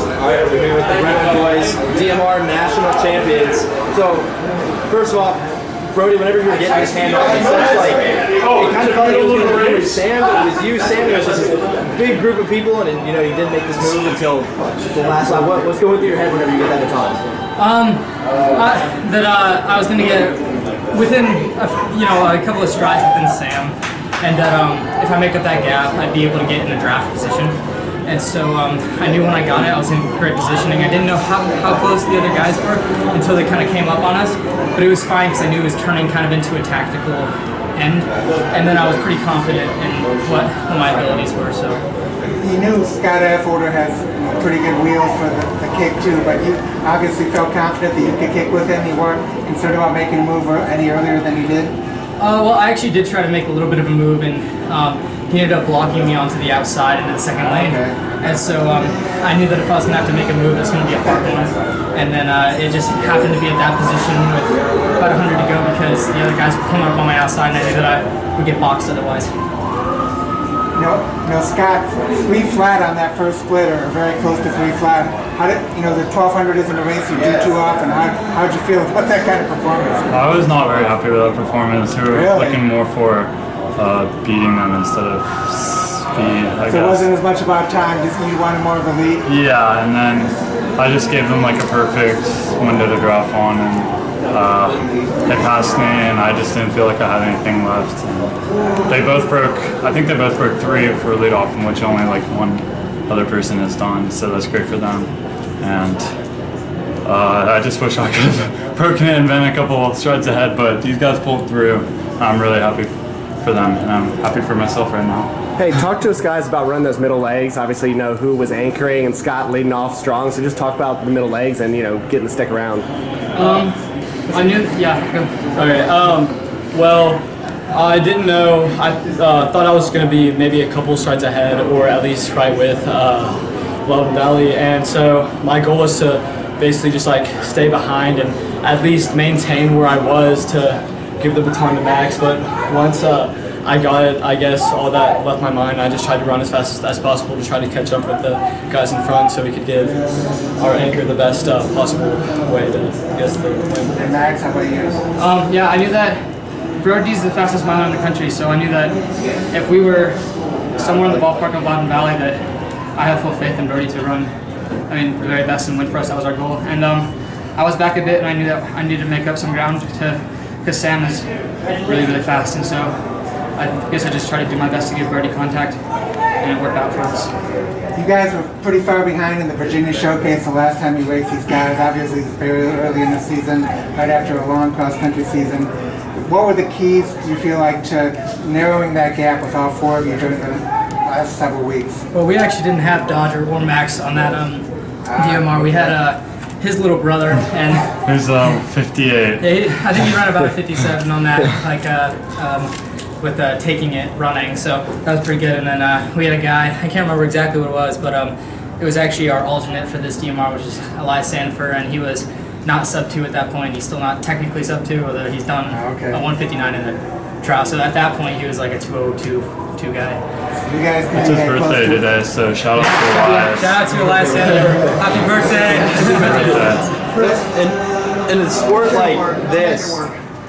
Alright, we're here with the Brentwood boys, DMR national champions. So, first of all, Brodey, whenever you were getting this handoff, it kind of felt like it was going to be Sam, but it was you, Sam. It was just a big group of people, and you know, you didn't make this move until the last lap. What's going through your head whenever you get that baton? I was going to get within, a couple of strides within Sam, and that if I make up that gap, I'd be able to get in a draft position. And so I knew when I got it, I was in great positioning. I didn't know how close the other guys were until they kind of came up on us. But it was fine because I knew it was turning kind of into a tactical end. And then I was pretty confident in what my abilities were. So you knew Scott Affolter has pretty good wheels for the kick too, but you obviously felt confident that you could kick with him. You weren't concerned about making a move any earlier than you did? Well, I actually did try to make a little bit of a move, and he ended up blocking me onto the outside into the second lane. Okay. And so I knew that if I was going to have to make a move, it's going to be a hard one. And then it just happened to be at that position with about 100 to go because the other guys were coming up on my outside, and I knew that I would get boxed otherwise. No, Scott, 3 flat on that first split, or very close to 3 flat. How did the 1200 isn't a race you do too often? How did you feel about that kind of performance? I was not very happy with that performance. We were looking more for beating them instead of speed. I guess. It wasn't as much about time, just you wanted more of a lead? Yeah, and then I just gave them like a perfect window to draft on, and they passed me, and I just didn't feel like I had anything left. And they both broke, I think they both broke 3 for lead off, which only like one other person has done, so that's great for them. And I just wish I could have broken it and been a couple strides ahead, but these guys pulled through. I'm really happy for them, and I'm happy for myself right now. Hey, talk to us guys about running those middle legs. Obviously, you know who was anchoring and Scott leading off strong, so just talk about the middle legs and, getting the stick around. I knew, Okay, well, I didn't know. I thought I was going to be maybe a couple strides ahead, or at least right with Loudoun Valley, and so my goal was to basically just like stay behind and at least maintain where I was to give the baton to Max. But once I got it, I guess all that left my mind. I just tried to run as fast as possible to try to catch up with the guys in front so we could give our anchor the best possible way to get the win. And Max, how about you? Yeah, I knew that Brodey's the fastest miler in the country, so I knew that if we were somewhere in the ballpark of Loudoun Valley, that I have full faith in Brodey to run, the very best and win for us. That was our goal. And I was back a bit, and I knew that I needed to make up some ground because Sam is really, really fast, and so I guess I just tried to do my best to give Brodey contact, and it worked out for us. You guys were pretty far behind in the Virginia Showcase the last time you raced these guys. Obviously, it's very early in the season, right after a long cross-country season. What were the keys, do you feel like, to narrowing that gap with all 4 of you during the last several weeks? Well, we actually didn't have Dodger or Max on that DMR. We had his little brother, and who's 58. Yeah, I think he ran about a 57 on that, with taking it running, so that was pretty good. And then we had a guy, I can't remember exactly what it was, but it was actually our alternate for this DMR, which is Elias Sanford, and he was not sub 2 at that point. He's still not technically sub 2, although he's done a 159 in the trial. So at that point, he was like a 202 guy. You guys it's his birthday today, so shout out to Elias. Shout out to Elias Sanford. Happy birthday! In a sport like this,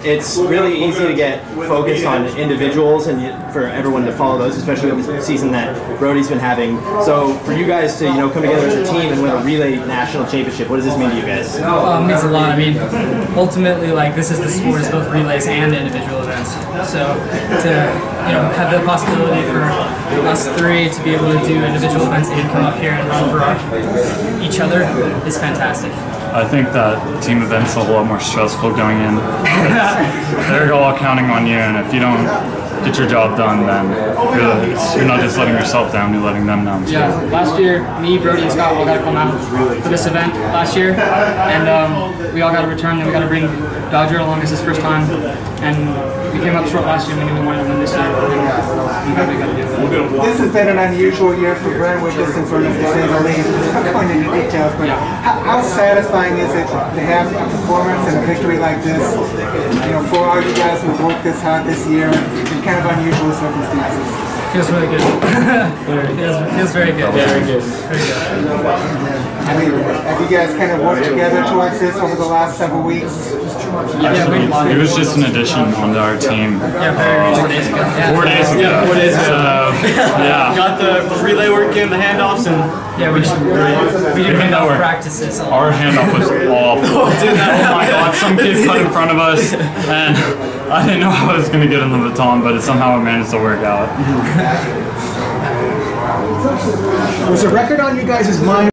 it's really easy to get focused on individuals and for everyone to follow those, especially with the season that Brodey's been having. So for you guys to come together as a team and win a relay national championship, what does this mean to you guys? It means a lot. Ultimately, this is the sport is both relays and individual events. So to have the possibility for us 3 to be able to do individual events and come up here and run for each other is fantastic. I think that team event's a lot more stressful going in. They're all counting on you, and if you don't get your job done, then you're not just letting yourself down, you're letting them down too. Yeah, last year, me, Brodey, and Scott all got to come out for this event last year, and we all got to return, and we got to bring Dodger along as his first time, and we came up short last year, and we wanted to win this year, and we got to do it. This has been an unusual year for Brentwood, just in sort of to say the least. I'm not going into details, but how satisfying is it to have a performance and a victory like this, for all you guys who worked this hard this year in kind of unusual circumstances? Feels really good. Feels very good. Very good. Very good. I mean, have you guys kind of worked together towards this over the last several weeks? It was just an addition onto our team. Yeah, 4 days ago. 4 days ago. Yeah, 4 days ago. Yeah. Got the relay working, the handoffs, and we did handoff practices. Our handoff was awful. Oh my god, some kid cut in front of us, and I didn't know I was going to get in the baton, but somehow it managed to work out. Was a record on you guys' mind